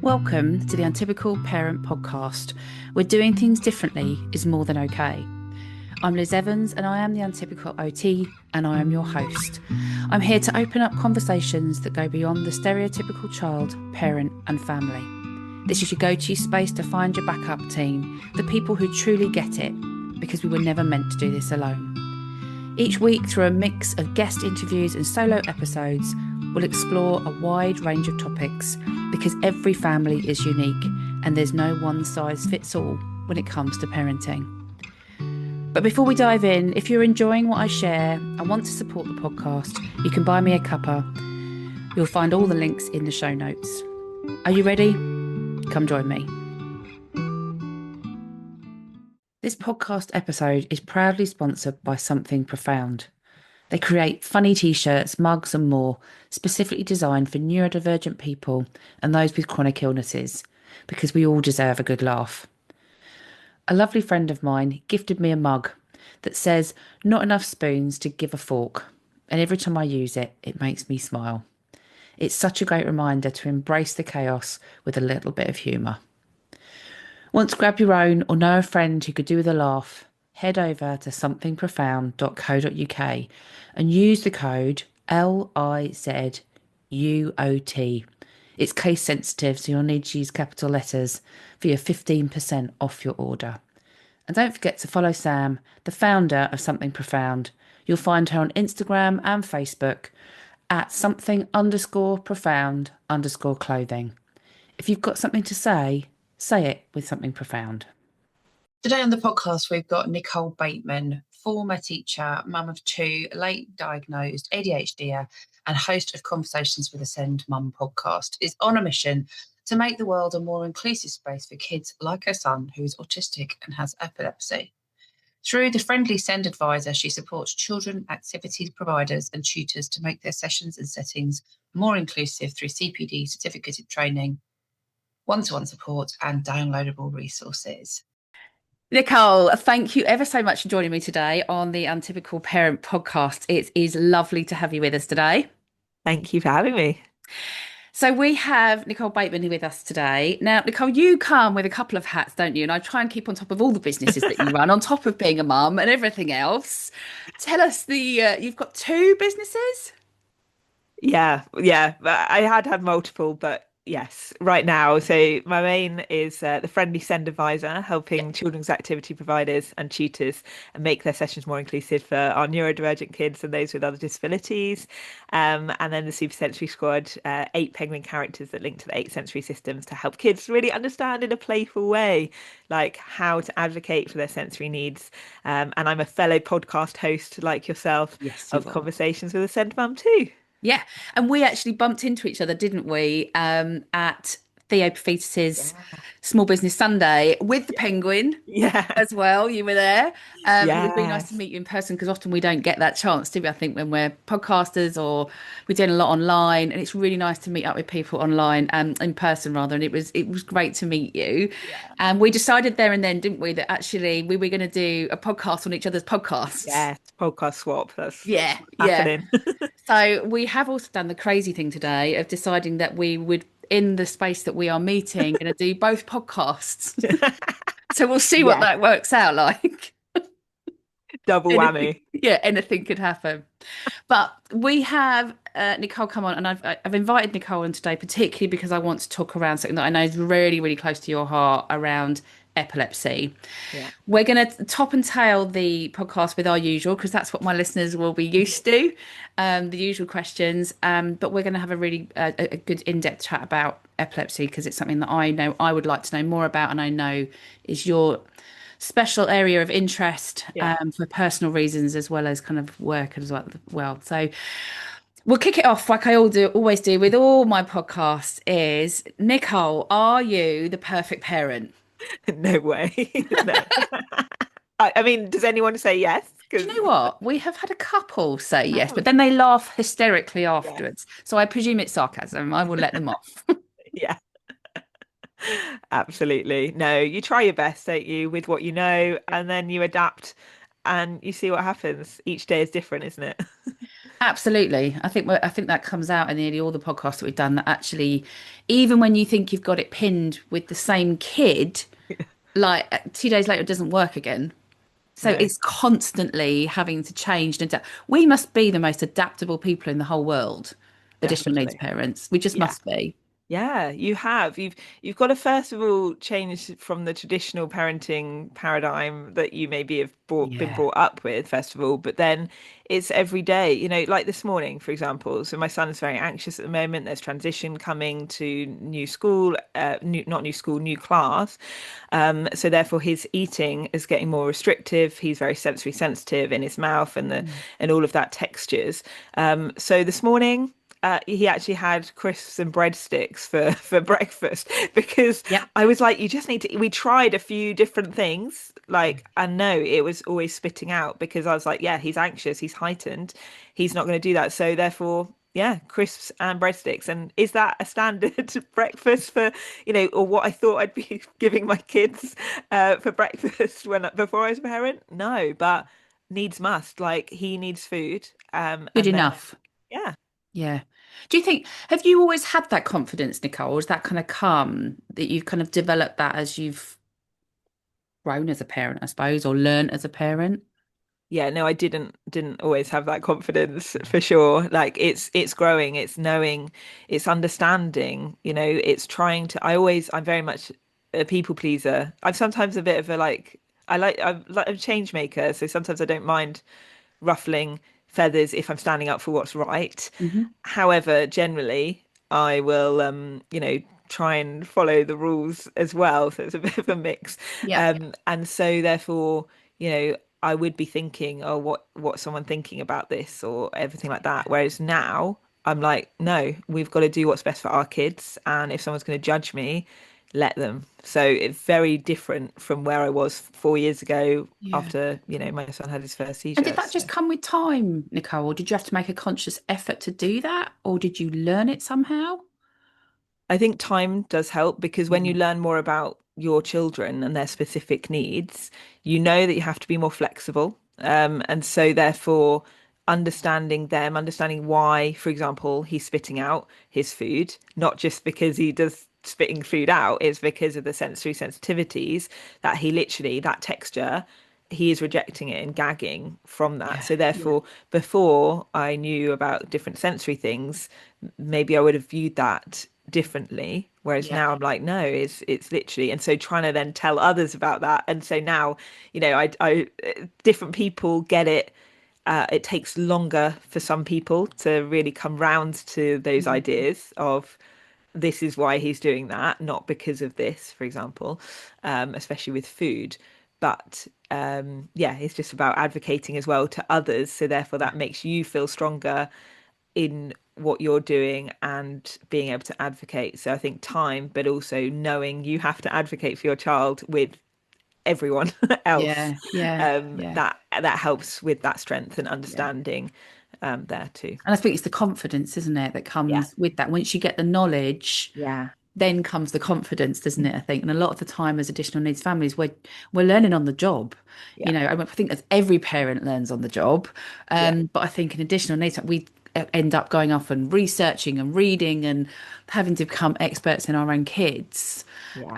Welcome to the Untypical Parent Podcast, where doing things differently is more than okay. I'm Liz Evans and I am the Untypical OT and I am your host. I'm here to open up conversations that go beyond the stereotypical child, parent and family. This is your go-to space to find your backup team, the people who truly get it, because we were never meant to do this alone. Each week, through a mix of guest interviews and solo episodes, we'll explore a wide range of topics because every family is unique and there's no one size fits all when it comes to parenting. But before we dive in, if you're enjoying what I share and want to support the podcast, you can buy me a cuppa. You'll find all the links in the show notes. Are you ready? Come join me. This podcast episode is proudly sponsored by Something Profound. They create funny t-shirts, mugs and more, specifically designed for neurodivergent people and those with chronic illnesses, because we all deserve a good laugh. A lovely friend of mine gifted me a mug that says, "Not enough spoons to give a fork," and every time I use it, it makes me smile. It's such a great reminder to embrace the chaos with a little bit of humour. Want to grab your own or know a friend who could do with a laugh? Head over to somethingprofound.co.uk and use the code LIZUOT. It's case sensitive, so you'll need to use capital letters for your 15% off your order. And don't forget to follow Sam, the founder of Something Profound. You'll find her on Instagram and Facebook at something_profound_clothing. If you've got something to say it with Something Profound. Today on the podcast, we've got Nicole Bateman, former teacher, mum of two, late diagnosed ADHD, and host of Conversations with a Send Mum podcast, is on a mission to make the world a more inclusive space for kids like her son, who is autistic and has epilepsy. Through the Friendly Send Advisor, she supports children, activities providers and tutors to make their sessions and settings more inclusive through CPD certificated training, one-to-one support and downloadable resources. Nicole, thank you ever so much for joining me today on the Untypical Parent Podcast. It is lovely to have you with us today. Thank you for having me. So we have Nicole Bateman with us today. Now, Nicole, you come with a couple of hats, don't you? And I try and keep on top of all the businesses that you run, on top of being a mum and everything else. Tell us you've got two businesses? Yeah. I had multiple, but yes, right now. So my main is the Friendly Send Advisor, helping children's activity providers and tutors and make their sessions more inclusive for our neurodivergent kids and those with other disabilities. And then the Super Sensory Squad, 8 penguin characters that link to the 8 sensory systems to help kids really understand in a playful way, like how to advocate for their sensory needs. And I'm a fellow podcast host like yourself of Conversations with a Send Mum too. Yeah, and we actually bumped into each other, didn't we, at Theo Prophetus's Small Business Sunday with the penguin as well. You were there. It would be nice to meet you in person because often we don't get that chance, do we? I think when we're podcasters or we're doing a lot online, and it's really nice to meet up with people online in person rather. And it was great to meet you. And we decided there and then, didn't we, that actually we were going to do a podcast on each other's podcasts. Yeah, podcast swap. That's happening. So we have also done the crazy thing today of deciding that we would, in the space that we are meeting, going to do both podcasts. So we'll see what that works out like. Double whammy. Anything could happen. But we have Nicole come on, and I've invited Nicole on today particularly because I want to talk around something that I know is really, really close to your heart around epilepsy. We're going to top and tail the podcast with our usual, because that's what my listeners will be used to, the usual questions, but we're going to have a really a good in-depth chat about epilepsy because it's something that I know I would like to know more about, and I know is your special area of interest for personal reasons as well as kind of work as well. So we'll kick it off like I always do with all my podcasts is, Nicole, are you the perfect parent? No way. No. I mean, does anyone say yes? Do you know what? We have had a couple say yes, but then they laugh hysterically afterwards. So I presume it's sarcasm. I will let them off. Yeah. Absolutely. No, you try your best, don't you, with what you know, and then you adapt and you see what happens. Each day is different, isn't it? Absolutely. I think that comes out in nearly all the podcasts that we've done that actually, even when you think you've got it pinned with the same kid, like 2 days later it doesn't work again. So No, it's constantly having to change and adapt. We must be the most adaptable people in the whole world, additional needs definitely. parents. We just Yeah. must be. Yeah, you have. You've got to first of all change from the traditional parenting paradigm that you maybe have been Yeah. brought up with, first of all, but then it's every day, like this morning, for example. So my son's very anxious at the moment. There's transition coming to new school, not new school, new class. So therefore his eating is getting more restrictive. He's very sensory sensitive in his mouth Mm. and all of that textures. So this morning he actually had crisps and breadsticks for breakfast because Yep. I was like, you just need to. We tried a few different things, like, and no, it was always spitting out because I was like, yeah, he's anxious, he's heightened, he's not going to do that. So therefore, yeah, crisps and breadsticks. And is that a standard breakfast for, or what I thought I'd be giving my kids for breakfast before I was a parent? No, but needs must. Like he needs food, Good and then enough. yeah. Yeah. Do you think, have you always had that confidence, Nicole? Or has that kind of come that you've kind of developed that as you've grown as a parent, I suppose, or learned as a parent? Yeah, no, I didn't always have that confidence for sure. Like it's growing, it's knowing, it's understanding, it's trying to I'm very much a people pleaser. I'm sometimes a bit of a like I'm like a change maker, so sometimes I don't mind ruffling feathers if I'm standing up for what's right. Hmm. However, generally I will try and follow the rules as well. So it's a bit of a mix. Yeah. And so therefore, I would be thinking, oh, what's someone thinking about this or everything like that. Whereas now I'm like, no, we've got to do what's best for our kids. And if someone's going to judge me, let them. So it's very different from where I was 4 years ago Yeah. after, my son had his first And did seizure. that So just come with time, Nicole? Or did you have to make a conscious effort to do that? Or did you learn it somehow? I think time does help because when you Mm. learn more about your children and their specific needs, you know that you have to be more flexible. And so, therefore, understanding them, understanding why, for example, he's spitting out his food, not just because he does spitting food out, it's because of the sensory sensitivities that he literally, that texture, he is rejecting it and gagging from that. Yeah. So, Yeah. therefore, before I knew about different sensory things, maybe I would have viewed that differently. Whereas Yeah. now I'm like, no, it's literally, and so trying to then tell others about that, and so now, I different people get it. It takes longer for some people to really come round to those Mhm. ideas of this is why he's doing that, not because of this, for example, especially with food. But yeah, it's just about advocating as well to others. So therefore, Yeah. that makes you feel stronger in what you're doing and being able to advocate. So I think time, but also knowing you have to advocate for your child with everyone else. Yeah. Yeah. Yeah. That helps with that strength and Yeah. understanding there too. And I think it's the confidence, isn't it, that Yeah. comes with that. Once you get the knowledge, Yeah. then comes the confidence, doesn't it? I think, and a lot of the time, as additional needs families, we're learning on the job. Yeah. I mean, I think as every parent learns on the job, Yeah. but I think in additional needs, we end up going off and researching and reading and having to become experts in our own kids. Yeah.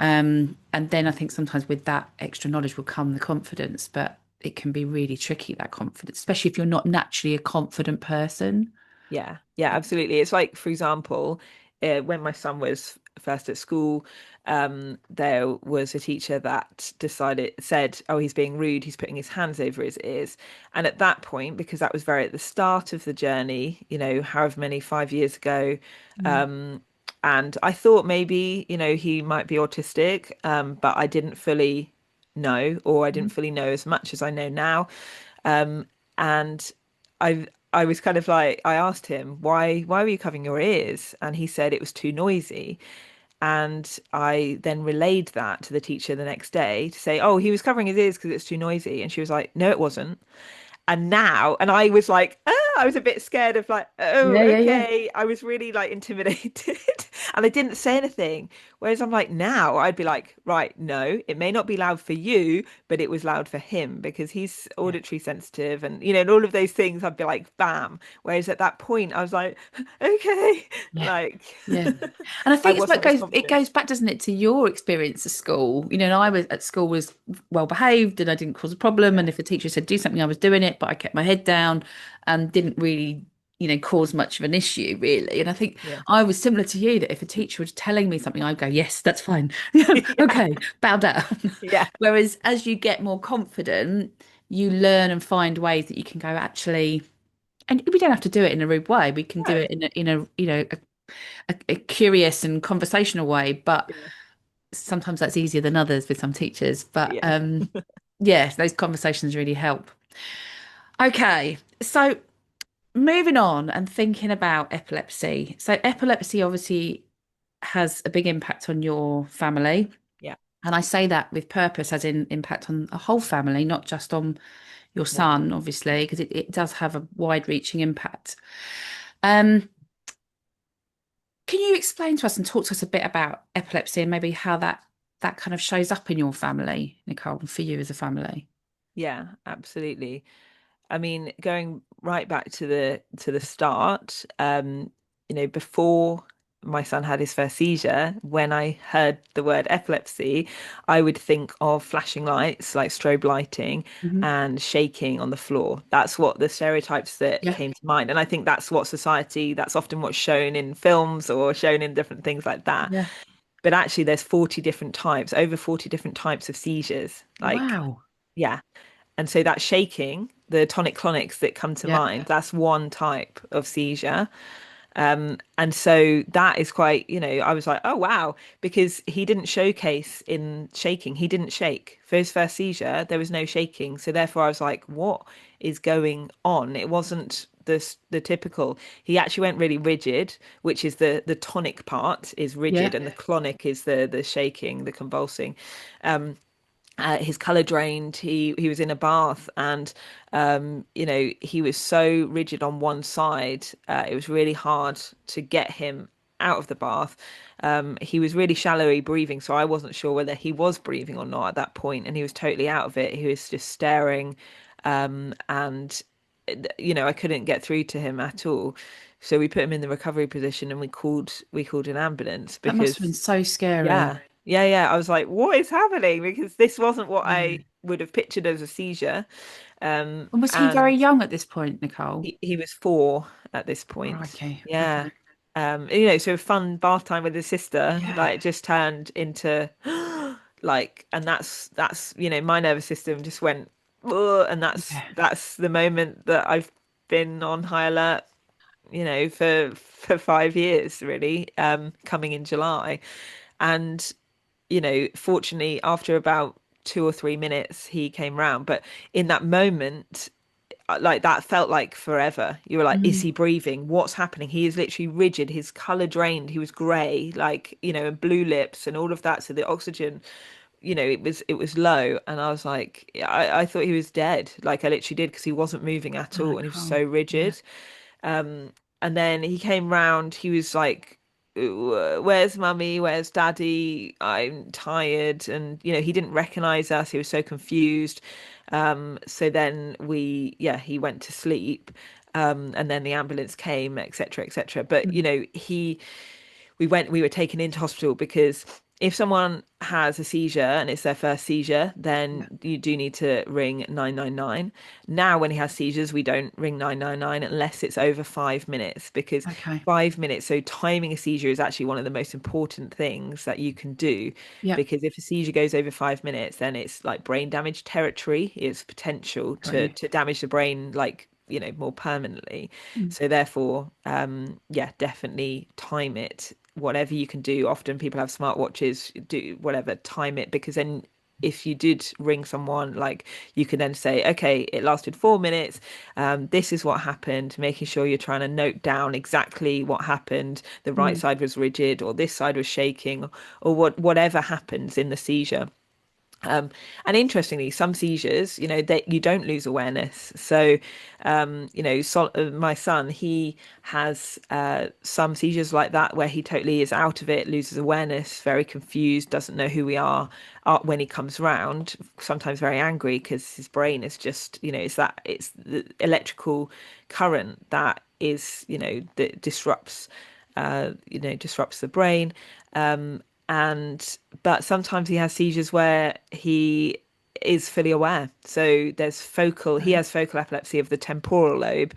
And then I think sometimes with that extra knowledge will come the confidence, but it can be really tricky, that confidence, especially if you're not naturally a confident person. Yeah, yeah, absolutely. It's like, for example, when my son was first at school, there was a teacher that said, "Oh, he's being rude. He's putting his hands over his ears." And at that point, because that was very at the start of the journey, however many 5 years ago, Mm. um, and I thought maybe, he might be autistic, but I didn't fully know, or I didn't fully know as much as I know now. And I was kind of like, I asked him, why were you covering your ears? And he said it was too noisy. And I then relayed that to the teacher the next day to say, oh, he was covering his ears because it's too noisy. And she was like, no, it wasn't. And I was like, I was a bit scared of like, oh, Yeah, yeah, yeah. okay. I was really like intimidated. And I didn't say anything. Whereas I'm like, now I'd be like, right, no, it may not be loud for you, but it was loud for him because he's Yeah. auditory sensitive and, you know, and all of those things, I'd be like, bam. Whereas at that point, I was like, okay, Yeah. like, Yeah. And I I think it's what wasn't as it confident. goes back, doesn't it, to your experience at school. You know, and I was at school was well behaved and I didn't cause a problem. And Yeah. if a teacher said do something, I was doing it, but I kept my head down and didn't really, cause much of an issue really. And I think Yeah. I was similar to you that if a teacher was telling me something, I'd go, yes, that's fine. Yeah. Okay, bow down. Yeah. Whereas as you get more confident, you learn and find ways that you can go, actually, and we don't have to do it in a rude way. We can do No. it in a a curious and conversational way, but Yeah. sometimes that's easier than others with some teachers. But Yeah. yes, those conversations really help. Okay, so moving on and thinking about epilepsy. So epilepsy obviously has a big impact on your family. Yeah. And I say that with purpose, as in impact on a whole family, not just on your One. son, obviously, because it does have a wide-reaching impact. Um, Can you explain to us and talk to us a bit about epilepsy and maybe how that kind of shows up in your family, Nicole, and for you as a family? Yeah, absolutely. I mean, going right back to the start, before my son had his first seizure, when I heard the word epilepsy, I would think of flashing lights, like strobe lighting, Hmm. and shaking on the floor. That's what the stereotypes that Yeah, came to mind. And I think that's what society, that's often what's shown in films or shown in different things like that. yeah. But actually, there's 40 different types, over 40 different types of seizures. Like, Wow. yeah. And so that shaking, the tonic-clonics that come to Yeah. mind, that's one type of seizure. And so that is quite, I was like, oh wow, because he didn't showcase in shaking. He didn't shake. For his first seizure, there was no shaking. So therefore I was like, what is going on? It wasn't the typical. He actually went really rigid, which is the tonic part is Yeah. rigid and the clonic is the shaking, the convulsing. His color drained. He was in a bath, and he was so rigid on one side. It was really hard to get him out of the bath. He was really shallowy breathing, so I wasn't sure whether he was breathing or not at that point, and he was totally out of it. He was just staring, and I couldn't get through to him at all. So we put him in the recovery position, and we called an ambulance That must have been because so scary. yeah. Yeah, yeah. I was like, what is happening? Because this wasn't what I Yeah. would have pictured as a seizure. And was he very And young at this point, Nicole? he was 4 at this point. Crikey. Yeah. Okay. So fun bath time with his sister, Yeah. like it just turned into like, and that's, my nervous system just went, "Ugh," and that's Yeah. that's the moment that I've been on high alert, for 5 years really, coming in July. And fortunately, after about 2 or 3 minutes, he came round. But in that moment, like that felt like forever. You were like, is Mm. he breathing? What's happening? He is literally rigid. His color drained. He was grey, like, and blue lips and all of that. So the oxygen, it was low. And I was like, I thought he was dead. Like I literally did because he wasn't moving at Oh, all and he was so Nicole. Yeah. rigid. And then he came round, he was like, where's mummy? Where's daddy? I'm tired. And, he didn't recognize us. He was so confused. So then he went to sleep. And then the ambulance came, etc., etc. But, Mm. we were taken into hospital because if someone has a seizure and it's their first seizure, then Yeah. you do need to ring 999. Now, when he has seizures, we don't ring 999 unless it's over 5 minutes because Okay. 5 minutes, so timing a seizure is actually one of the most important things that you can do Yeah. because if a seizure goes over 5 minutes, then it's like brain damage territory. It's potential Got to you. to damage the brain like more permanently. Mm. So therefore, yeah, definitely time it. Whatever you can do. Often people have smartwatches, do whatever, time it because then if you did ring someone, like you can then say, okay, it lasted 4 minutes. This is what happened, making sure you're trying to note down exactly what happened. The right Mm. side was rigid, or this side was shaking, or whatever happens in the seizure. And interestingly, some seizures, that you don't lose awareness. So, my son, he has some seizures like that where he totally is out of it, loses awareness, very confused, doesn't know who we are when he comes round, sometimes very angry because his brain is just, it's the electrical current that is, that disrupts the brain. Um, and but sometimes he has seizures where he is fully aware. So he Right. has focal epilepsy of the temporal lobe,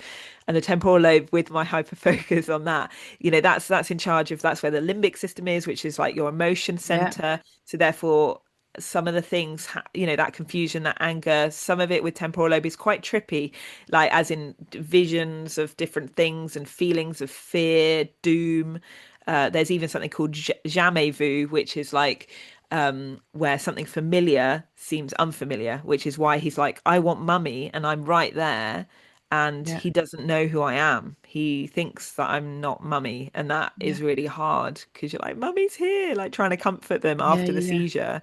and the temporal lobe, with my hyperfocus on that, that's in charge of, that's where the limbic system is, which is like your emotion Yeah. center. So therefore, some of the things, that confusion, that anger, some of it with temporal lobe is quite trippy, like as in visions of different things and feelings of fear, doom. There's even something called jamais vu, which is like where something familiar seems unfamiliar, which is why he's like, I want mummy, and I'm right there. And Yeah. he doesn't know who I am. He thinks that I'm not mummy. And that Yeah. is really hard because you're like, mummy's here, like trying to comfort them Yeah. after the Yeah. seizure.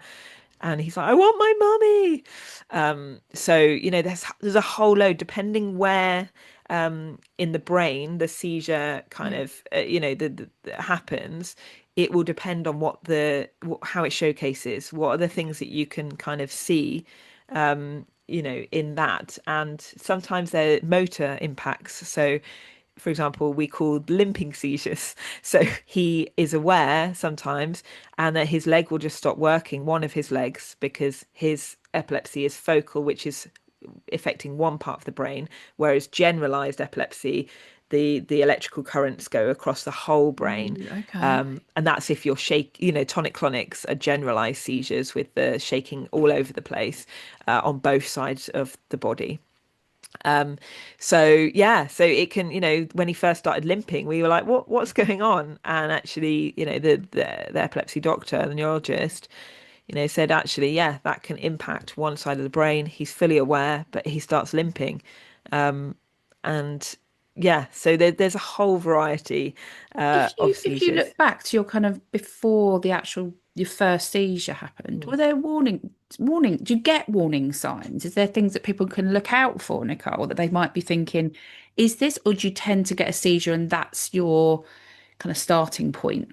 And he's like, I want my mummy. So, there's a whole load, depending where in the brain the seizure kind Yeah. of, happens. It will depend on how it showcases, what are the things that you can kind of see, in that. And sometimes they're motor impacts. So, for example, we call limping seizures. So he is aware sometimes, and that his leg will just stop working, one of his legs, because his epilepsy is focal, which is affecting one part of the brain, whereas generalized epilepsy, the electrical currents go across the whole brain. Ooh, okay. And that's if you're tonic-clonics are generalized seizures with the shaking all over the place on both sides of the body. Um, so yeah, so it can, when he first started limping, we were like, what's going on? And actually, the epilepsy doctor, the neurologist, said actually, yeah, that can impact one side of the brain. He's fully aware, but he starts limping. And yeah, so there's a whole variety of If you seizures. look back to your kind of before the actual your first seizure happened, were there warning? Do you get warning signs? Is there things that people can look out for, Nicole, that they might be thinking, is this, or do you tend to get a seizure and that's your kind of starting point?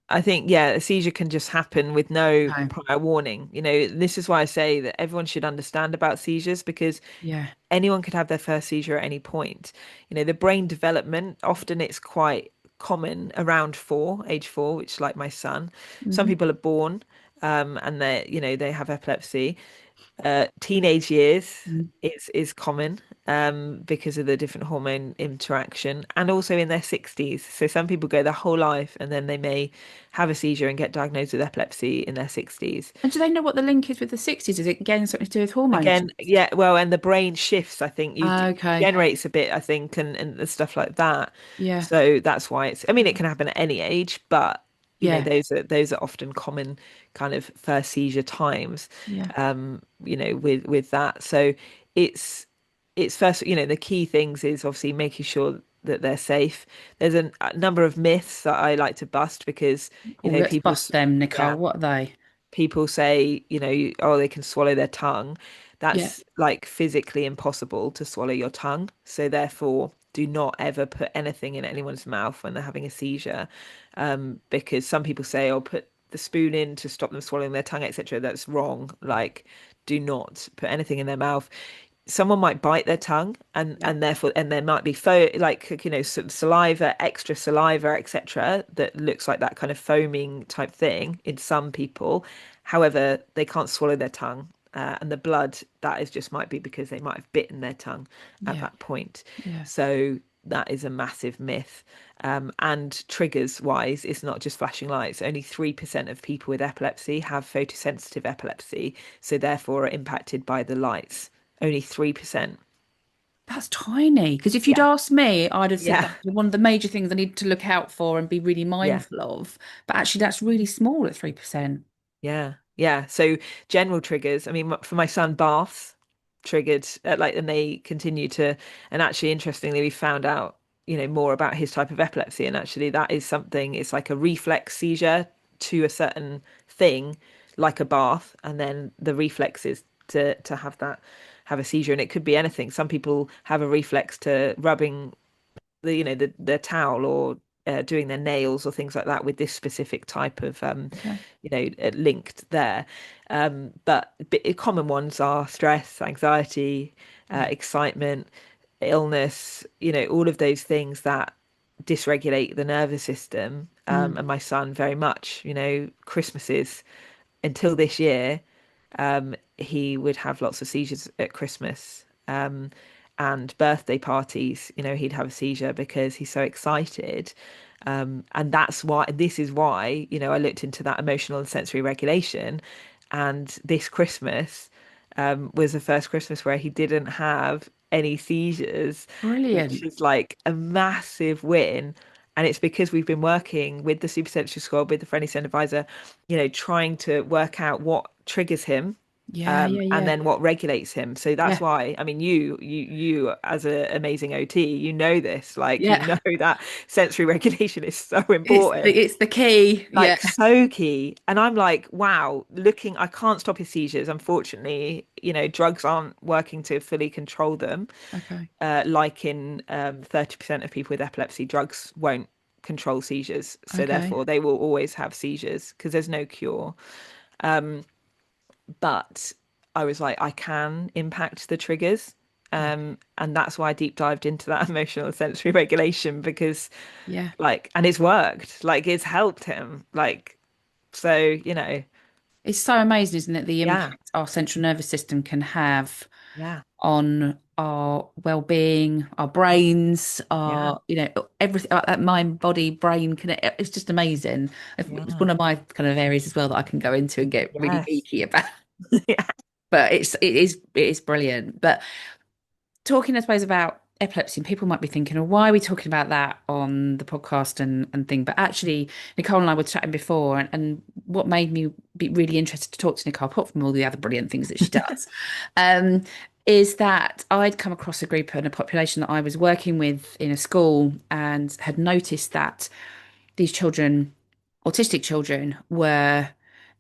I think, yeah, a seizure can just happen with no No. prior warning. This is why I say that everyone should understand about seizures, because Yeah. anyone could have their first seizure at any point. The brain development, often it's quite common around age four, which is like my son. Some Hmm. people are born and they have epilepsy. Teenage years is common because of the different hormone interaction, and also in their 60s. So some people go their whole life and then they may have a seizure and get diagnosed with epilepsy in their 60s. And do they know what the link is with the 60s? Is it again something to do with hormones? Again, yeah, well, and the brain shifts, I think, Okay. generates a bit, I think, and stuff like that. Yeah. So that's why I mean, it can happen at any age, but Yeah. those are often common kind of first seizure times, Yeah. with that. So it's first, the key things is obviously making sure that they're safe. There's a number of myths that I like to bust because, Oh, let's people, bust them, Nicole. yeah, What are they? people say, oh, they can swallow their tongue. Yeah. That's like physically impossible to swallow your tongue. So therefore, do not ever put anything in anyone's mouth when they're having a seizure, because some people say, oh, put the spoon in to stop them swallowing their tongue, etc. That's wrong. Like, do not put anything in their mouth. Someone might bite their tongue, and Yeah. therefore, and there might be like, some saliva, extra saliva, etc., that looks like that kind of foaming type thing in some people. However, they can't swallow their tongue, and the blood, that is just might be because they might have bitten their tongue at Yeah. that point. Yeah. So that is a massive myth. And triggers wise, it's not just flashing lights. Only 3% of people with epilepsy have photosensitive epilepsy, so therefore are impacted by the lights. Only 3%. That's tiny. Because if you'd Yeah. asked me, I'd have said Yeah. that's one of the major things I need to look out for and be really Yeah. mindful of. But actually, that's really small at 3%. Yeah. Yeah. So general triggers, I mean, for my son, baths triggered, and they continue to, and actually, interestingly, we found out, more about his type of epilepsy. And actually, that is something, it's like a reflex seizure to a certain thing, like a bath, and then the reflex is to have a seizure, and it could be anything. Some people have a reflex to rubbing the towel, or doing their nails or things like that, with this specific type of Okay. linked there. But common ones are stress, anxiety, Yeah. excitement, illness, all of those things that dysregulate the nervous system. Mm. And my son very much, Christmases until this year, he would have lots of seizures at Christmas. And birthday parties, he'd have a seizure because he's so excited. And this is why, I looked into that emotional and sensory regulation. And this Christmas, was the first Christmas where he didn't have any seizures, which Brilliant. is like a massive win. And it's because we've been working with the Supersensory Squad, with the Friendly Send Advisor, trying to work out what triggers him, Yeah, yeah, and yeah. then what regulates him. So that's Yeah. why, I mean, you as an amazing OT, this, like, Yeah. that sensory regulation is so It's the, important, it's the key. Yeah. like so key. And I'm like, wow, I can't stop his seizures. Unfortunately, drugs aren't working to fully control them. Okay. Like in 30% of people with epilepsy, drugs won't control seizures. So Okay. therefore, they will always have seizures because there's no cure. But I was like, I can impact the triggers. Yeah. And that's why I deep dived into that emotional and sensory regulation, because Yeah. and it's worked, like it's helped him. Like, so, It's so amazing, isn't it? The yeah, impact our central nervous system can have yeah, on our well-being, our brains, yeah, everything, that mind, body, brain connect. It's just amazing. It's yeah, one of my kind of areas as well that I can go into and get really yes, geeky about. yeah, But it is brilliant. But talking, I suppose, about epilepsy, and people might be thinking, oh, why are we talking about that on the podcast and thing? But actually, Nicole and I were chatting before, and what made me be really interested to talk to Nicole, apart from all the other brilliant things that she does, um, is that I'd come across a group and a population that I was working with in a school, and had noticed that these children, autistic children, were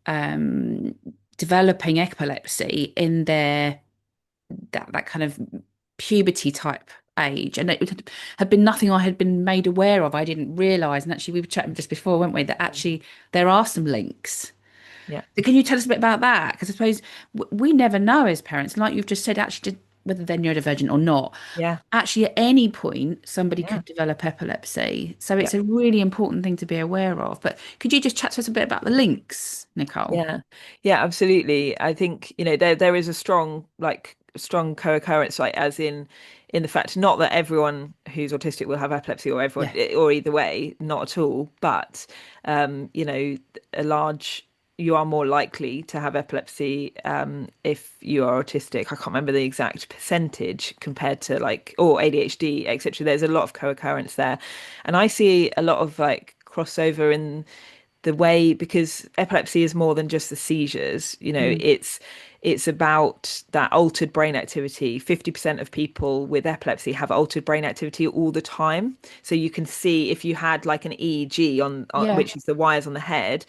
um, developing epilepsy in their that kind of puberty type age, and it had been nothing I had been made aware of. I didn't realize, and actually we were chatting just before, weren't we, that actually there are some links. yeah, So can you tell us a bit about that? Because I suppose we never know as parents, like you've just said, actually, whether they're neurodivergent or not. yeah, Actually, at any point, somebody yeah, could develop epilepsy. So yeah. it's a really important thing to be aware of. But could you just chat to us a bit about the links, Nicole? Yeah, yeah, absolutely. I think, there is a strong co-occurrence, like as in the fact, not that everyone who's autistic will have epilepsy, or everyone, Yeah, or either way, not at all, but a large you are more likely to have epilepsy if you are autistic. I can't remember the exact percentage compared to, like, or ADHD, etc. There's a lot of co-occurrence there, and I see a lot of like crossover in the way, because epilepsy is more than just the seizures. mm, It's about that altered brain activity. 50% of people with epilepsy have altered brain activity all the time. So you can see, if you had like an EEG on yeah, which is the wires on the head.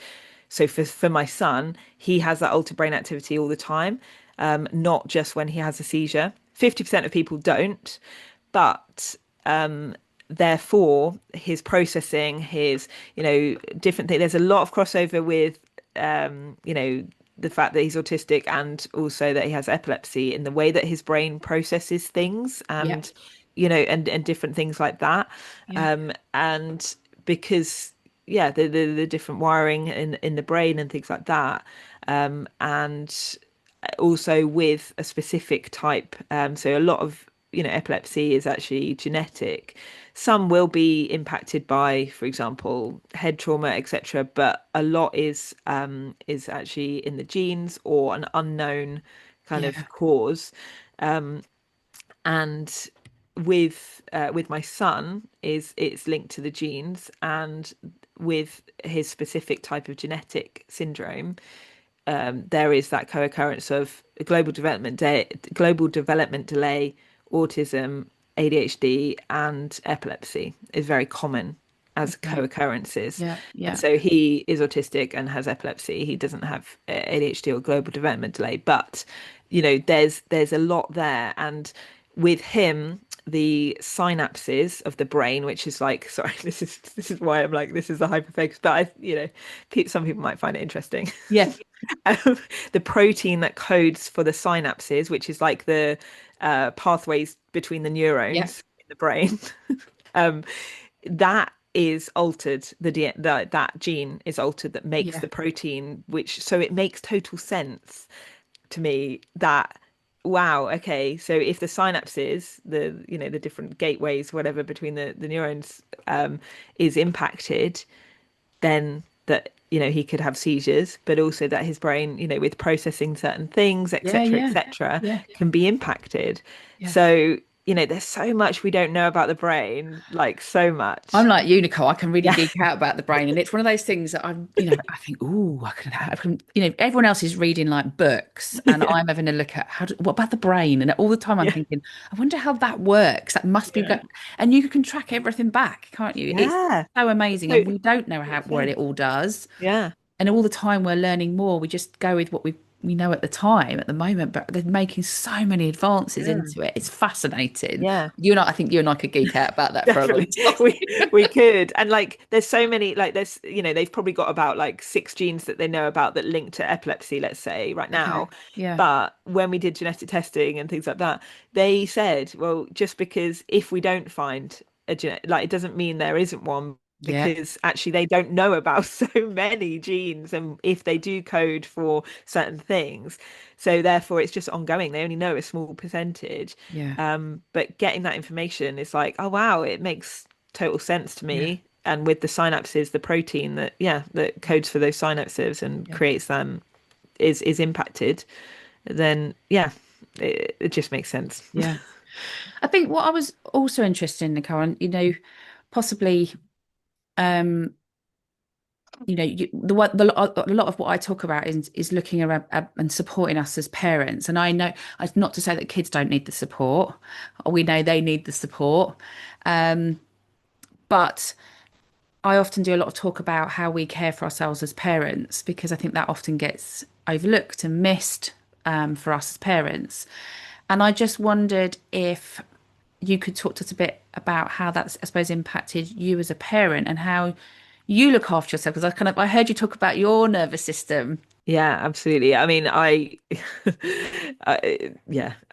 So for my son, he has that altered brain activity all the time, not just when he has a seizure. 50% of people don't, but therefore his processing, his, different thing. There's a lot of crossover with, the fact that he's autistic, and also that he has epilepsy, in the way that his brain processes things, yeah, and and different things like that. yeah, And because, yeah, the different wiring in the brain and things like that. And also with a specific type. So a lot of, epilepsy is actually genetic. Some will be impacted by, for example, head trauma, etc. But a lot is actually in the genes, or an unknown kind yeah, of cause. And with my son, it's linked to the genes, and with his specific type of genetic syndrome, there is that co-occurrence of global development delay, autism, ADHD, and epilepsy is very common. as Okay. co-occurrences. Yeah. And Yeah. so he is autistic and has epilepsy. He doesn't have ADHD or global development delay, but there's a lot there. And with him, the synapses of the brain, which is like, sorry, this is why I'm like, this is the hyper focus, but some people might find it interesting. Yeah. The protein that codes for the synapses, which is like the pathways between the Yeah. neurons in the brain, um, that is altered. That gene is altered that makes Yeah. the protein, which so it makes total sense to me that wow, okay, so if the synapses, the different gateways, whatever between the neurons, is impacted, then that he could have seizures, but also that his brain, with processing certain things, Yeah. etc., Yeah. etc., Yeah. can be impacted. Yeah. So, there's so much we don't know about the brain, like so I'm much. like you, Nicole. I can really Yeah. geek out about the brain, and it's one of those things that I think, oh, everyone else is reading like books, and Yeah. I'm having a look at what about the brain, and all the time I'm Yeah. thinking, I wonder how that works. That must be, Yeah. and you can track everything back, can't you? It's Yeah. so It's amazing, so and we don't know how what insane. it all does. Yeah. And all the time we're learning more. We just go with what we know at the time, at the moment, but they're making so many advances Yeah. into it. It's fascinating. Yeah. I think you and I could geek out about that for a long Definitely. We time. we could. And like there's so many like there's they've probably got about like six genes that they know about that link to epilepsy, let's say, right now. Okay. Yeah. But when we did genetic testing and things like that, they said, well, just because if we don't find a genetic, like it doesn't mean there isn't one, Yeah. because actually they don't know about so many genes and if they do code for certain things. So therefore it's just ongoing. They only know a small percentage. Yeah. But getting that information is like, oh wow, it makes total sense to Yeah. me. And with the synapses, the protein that that codes for those synapses and Yeah. creates them is impacted, then yeah, it just makes sense. Yeah. I think what I was also interested in, Nicole, and possibly, um, a lot of what I talk about is looking around and supporting us as parents. And I know it's not to say that kids don't need the support. We know they need the support. Um, but I often do a lot of talk about how we care for ourselves as parents because I think that often gets overlooked and missed for us as parents. And I just wondered if you could talk to us a bit about how that's, I suppose, impacted you as a parent and how you look after yourself. Because I heard you talk about your nervous system. Yeah, absolutely. I mean,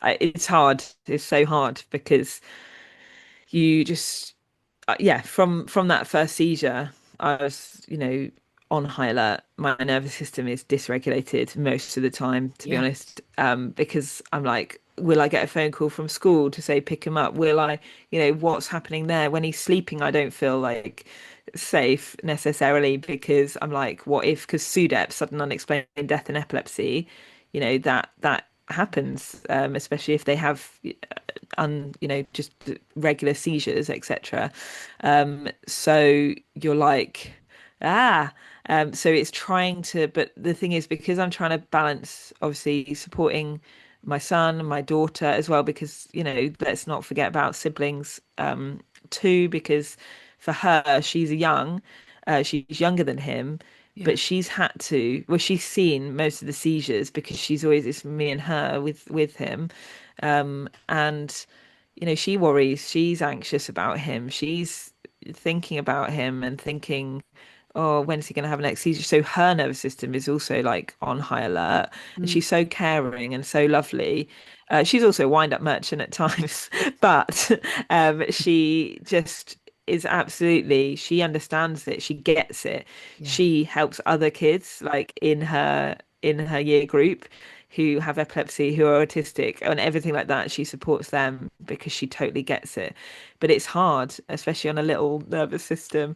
it's hard. It's so hard because you just, yeah, from that first seizure, I was, on high alert. My nervous system is dysregulated most of the time, to be Yeah. honest, because I'm like, will I get a phone call from school to say pick him up? Will I, what's happening there? When he's sleeping, I don't feel like safe necessarily because I'm like, what if, because SUDEP, sudden unexplained death in epilepsy, that happens, especially if they have just regular seizures, etc. So you're like, ah, so it's trying to, but the thing is, because I'm trying to balance, obviously, supporting my son and my daughter as well, because, let's not forget about siblings, too, because for her, she's younger than him, Yeah. but she's seen most of the seizures because she's always, it's me and her with him. And she worries, she's anxious about him, she's thinking about him and thinking, oh, when is he going to have an next seizure? So her nervous system is also like on high alert, and Mm. she's so caring and so lovely. She's also a wind-up merchant at times, but she just is absolutely, she understands it, she gets it. Yeah. She helps other kids like in her year group who have epilepsy, who are autistic, and everything like that. She supports them because she totally gets it. But it's hard, especially on a little nervous system.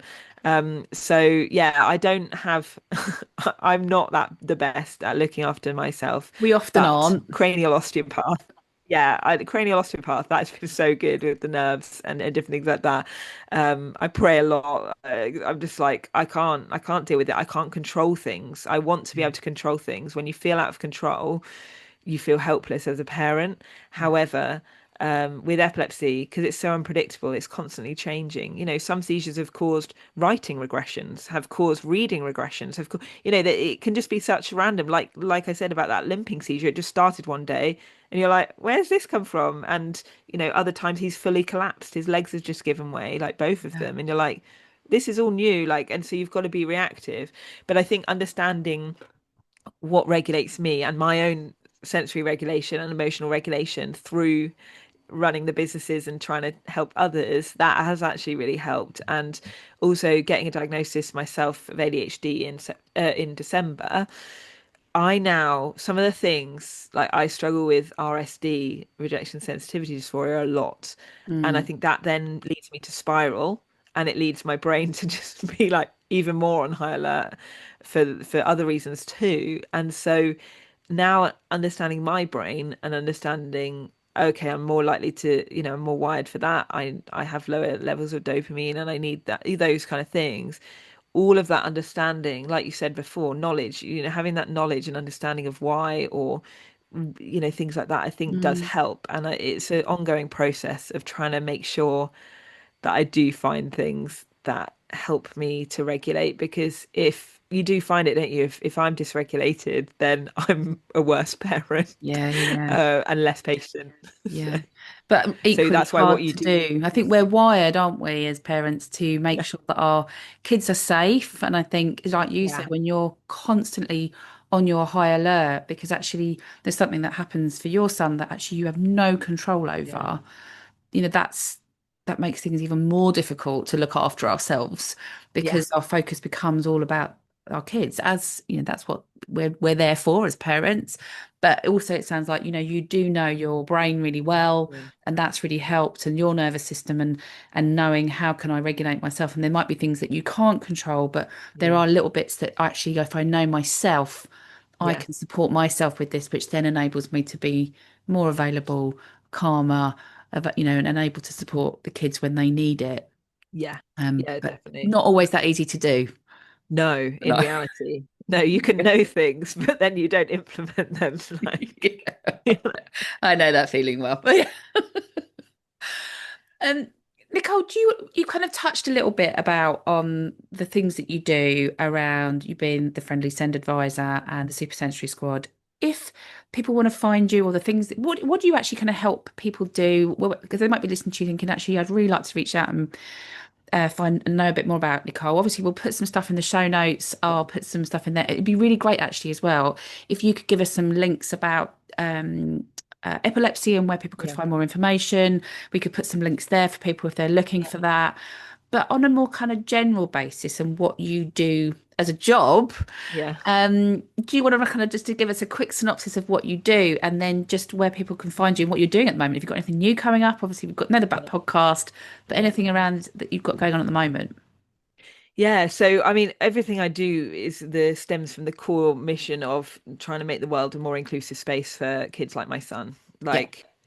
So yeah, I don't have, I'm not that the best at looking after myself, We often but aren't. cranial osteopath. Yeah, cranial osteopath, that's been so good with the nerves and different things like that. I pray a lot. I'm just like, I can't deal with it. I can't control things. I want to be Yeah. able to control things. When you feel out of control, you feel helpless as a parent. Yeah. However, with epilepsy, because it's so unpredictable, it's constantly changing. Some seizures have caused writing regressions, have caused reading regressions, that it can just be such random. Like I said about that limping seizure, it just started one day, and you're like, where's this come from? And other times he's fully collapsed, his legs have just given way, like both of Yeah. them, and you're like, this is all new, and so you've got to be reactive. But I think understanding what regulates me and my own sensory regulation and emotional regulation through running the businesses and trying to help others, that has actually really helped. And also getting a diagnosis myself of ADHD in December, I now, some of the things, like I struggle with RSD, rejection sensitivity dysphoria, a lot. And I Mm. think that then leads me to spiral, and it leads my brain to just be like even more on high alert for other reasons too. And so now understanding my brain and understanding, okay, I'm more likely to, I'm more wired for that. I have lower levels of dopamine and I need that, those kind of things. All of that understanding, like you said before, knowledge, having that knowledge and understanding of why, or things like that, I think does Mm. help. And it's an ongoing process of trying to make sure that I do find things that help me to regulate, because if you do find it, don't you? If I'm dysregulated, then I'm a worse parent Yeah, yeah. and less patient. So, Yeah, but so equally that's why what hard you to do. do. I think we're wired, aren't we, as parents, to make sure that our kids are safe. And I think, like you said, Yeah, when you're constantly on your high alert, because actually there's something that happens for your son that actually you have no control yeah, over, that makes things even more difficult to look after ourselves yeah, because our focus becomes all about our kids, as that's what we're there for as parents. But also it sounds like you do know your brain really well, yeah, and that's really helped, and your nervous system, and knowing how can I regulate myself. And there might be things that you can't control, but there yeah, are little bits that actually, if I know myself, I yeah, can support myself with this, which then enables me to be more available, calmer, and able to support the kids when they need it. yeah, yeah, But definitely. not always that easy to do. No, in No. reality, no, you can know things, but then you don't implement them. Like, Yeah. I know that feeling well. Um, Nicole, you kind of touched a little bit about on the things that you do around you being the friendly send advisor and the supersensory squad. If people want to find you, or the things that, what do you actually kind of help people do? Well, because they might be listening to you thinking, actually, I'd really like to reach out and find and know a bit more about Nicole. Obviously, we'll put some stuff in the show notes. yeah, I'll put some stuff in there. It'd be really great, actually, as well, if you could give us some links about epilepsy and where people could yeah, find more information. We could put some links there for people if they're looking for that. But on a more kind of general basis and what you do as a job, yeah. do you want to kind of just to give us a quick synopsis of what you do, and then just where people can find you and what you're doing at the moment? Have you got anything new coming up? Obviously, we've got another back Yeah. podcast, but anything around that you've got going on at the moment? Yeah, so I mean, everything I do is the stems from the core mission of trying to make the world a more inclusive space for kids like my son.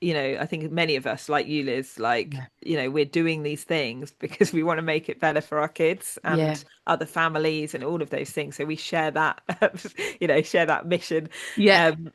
Yeah. I think many of us, like you, Liz, Yeah. we're doing these things because we want to make it better for our kids Yeah. and other families and all of those things. So we share that, share that mission. Yeah. Um,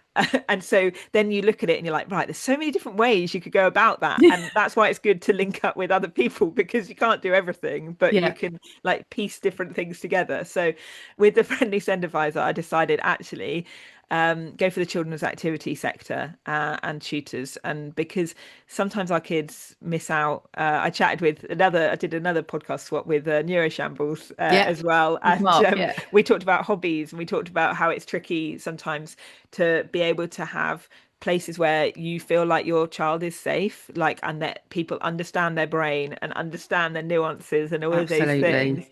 and so then you look at it and you're like, right, there's so many different ways you could go about that. And that's why it's good to link up with other people, because you can't do everything, but you Yeah. can like piece different things together. So with the Friendly Send Advisor, I decided actually go for the children's activity sector and tutors. And because sometimes our kids miss out, I did another podcast swap with Neuroshambles Yeah. as well. Look 'em And up. Yeah. we talked about hobbies, and we talked about how it's tricky sometimes to be able to have places where you feel like your child is safe, like, and that people understand their brain and understand the nuances and all of those Absolutely. things.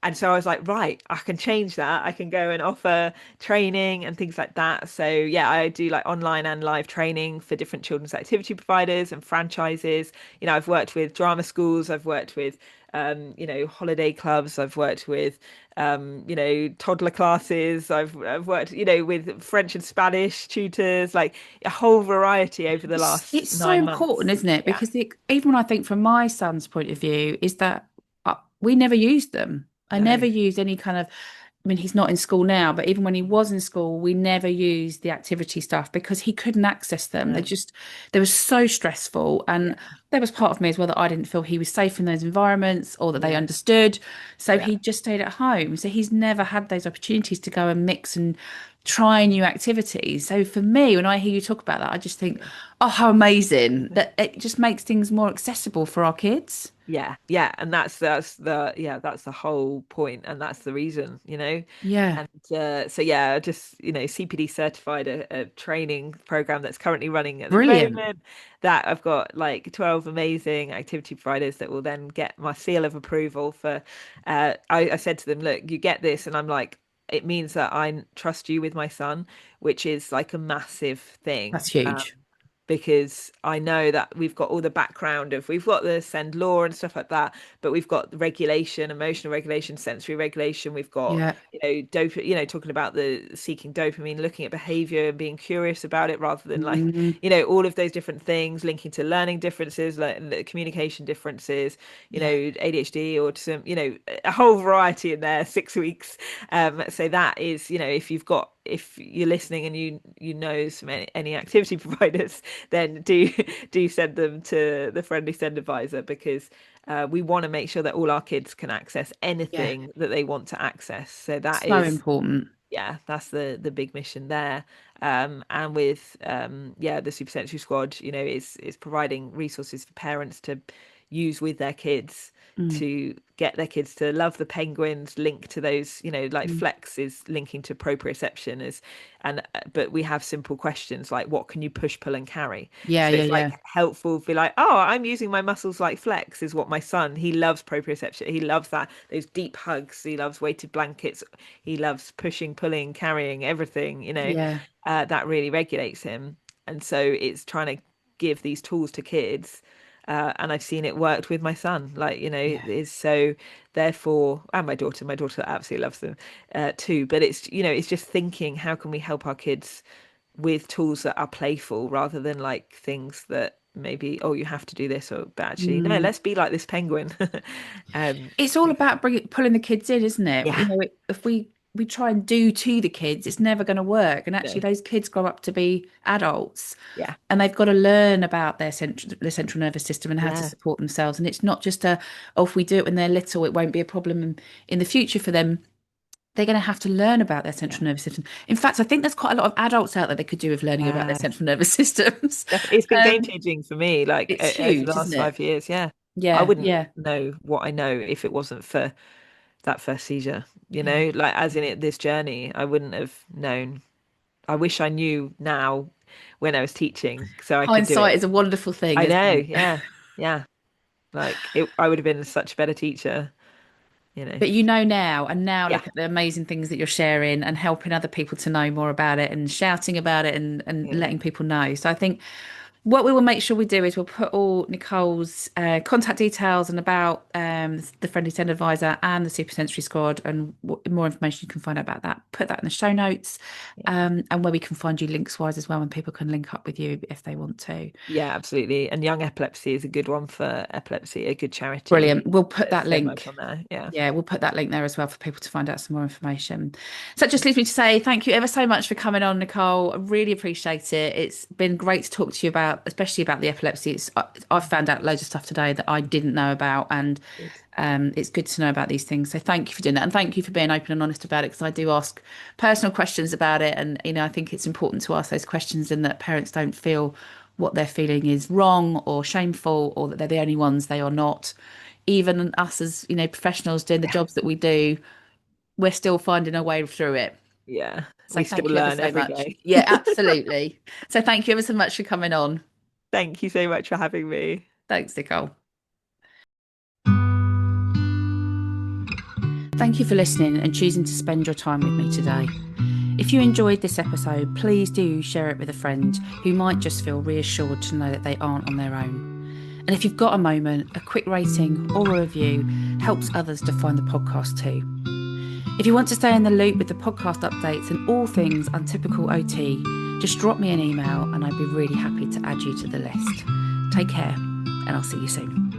And so I was like, right, I can change that. I can go and offer training and things like that. So yeah, I do like online and live training for different children's activity providers and franchises. I've worked with drama schools, I've worked with holiday clubs, I've worked with toddler classes, I've worked, with French and Spanish tutors, like a whole variety over the It's last so 9 months. important, isn't it? Yeah. Because even when I think from my son's point of view, is that we never used them. I No. never used any kind of I mean, he's not in school now, but even when he was in school, we never used the activity stuff because he couldn't access them. Yeah. They were so stressful. Yeah. And there was part of me as well that I didn't feel he was safe in those environments or that they Yeah. understood. So Yeah. he just stayed at home. So he's never had those opportunities to go and mix and try new activities. So for me, when I hear you talk about that, I just think, Yeah. oh, how amazing that it just makes things more accessible for our kids. Yeah, yeah, and that's the whole point, and that's the reason, Yeah, And so yeah, just CPD certified a training program that's currently running at the brilliant. moment. That I've got like 12 amazing activity providers that will then get my seal of approval for. I said to them, look, you get this, and I'm like, it means that I trust you with my son, which is like a massive thing. That's huge. Because I know that we've got all the background of we've got the send law and stuff like that, but we've got regulation, emotional regulation, sensory regulation. We've got Yeah. talking about the seeking dopamine, looking at behavior and being curious about it rather than like Mm, all of those different things, linking to learning differences, like the communication differences, yeah. ADHD, autism, a whole variety in there, 6 weeks. So that is, if you're listening and you know any activity providers, then do send them to the Friendly Send Advisor, because we want to make sure that all our kids can access Yeah. anything that they want to access. So that So is, important. yeah, that's the big mission there. And with the Supersensory Squad, is providing resources for parents to use with their kids Mm, to get their kids to love the penguins, link to those, like mm. Flex is linking to proprioception as, and but we have simple questions like what can you push, pull, and carry. Yeah, So yeah, it's like yeah. helpful to be like, oh, I'm using my muscles like Flex is what my son, he loves proprioception. He loves that, those deep hugs. He loves weighted blankets. He loves pushing, pulling, carrying everything, Yeah. that really regulates him. And so it's trying to give these tools to kids. And I've seen it worked with my son, like, Yeah. is so therefore, and my daughter absolutely loves them too. But it's just thinking, how can we help our kids with tools that are playful rather than like things that maybe, oh, you have to do this, or but actually, no, Mm. let's be like this penguin. um, It's all about pulling the kids in, isn't it? yeah, If we try and do to the kids, it's never going to work. And actually, no, those kids grow up to be adults, yeah, and they've got to learn about their central nervous system and how to yeah, support themselves. And it's not just oh, if we do it when they're little, it won't be a problem in the future for them. They're going to have to learn about their yeah. central nervous system. In fact, I think there's quite a lot of adults out there that could do with learning about their Yes. central nervous systems. It's been game Um, changing for me, like it's over the huge, isn't last it? 5 years. Yeah, I Yeah, wouldn't yeah, know what I know if it wasn't for that first seizure. yeah. Like as in Yeah. it, this journey, I wouldn't have known. I wish I knew now when I was teaching, so I could do Hindsight it. is a wonderful thing, I isn't know, it? yeah, yeah. Like I would have been such a better teacher, you know. But you know now, and now Yeah, look at the amazing things that you're sharing and helping other people to know more about it and shouting about it and yeah, letting people know. So I think what we will make sure we do is we'll put all Nicole's contact details and about the Friendly Send Advisor and the Supersensory Squad and what more information you can find out about that. Put that in the show notes, yeah. and where we can find you links wise as well, and people can link up with you if they want to. Yeah, absolutely. And Young Epilepsy is a good one for epilepsy, a good charity. Brilliant. We'll put There's that so much link. on there. Yeah. Yeah, we'll put that link there as well for people to find out some more information. So it just leaves me to say thank you ever so much for coming on, Nicole. I really appreciate it. It's been great to talk to you about, especially about the epilepsy. I've found out loads of stuff today that I didn't know about, and Good. it's good to know about these things. So thank you for doing that, and thank you for being open and honest about it, because I do ask personal questions about it, and I think it's important to ask those questions, and that parents don't feel what they're feeling is wrong or shameful, or that they're the only ones. They are not. Even us as professionals doing the Yeah. jobs that we do, we're still finding a way through it. Yeah. So We still thank you ever learn so every much. day. Yeah, absolutely. So thank you ever so much for coming on. Thank you so much for having me. Thanks, Nicole. Thank you for listening and choosing to spend your time with me today. If you enjoyed this episode, please do share it with a friend who might just feel reassured to know that they aren't on their own. And if you've got a moment, a quick rating or a review helps others to find the podcast too. If you want to stay in the loop with the podcast updates and all things Untypical OT, just drop me an email and I'd be really happy to add you to the list. Take care, and I'll see you soon.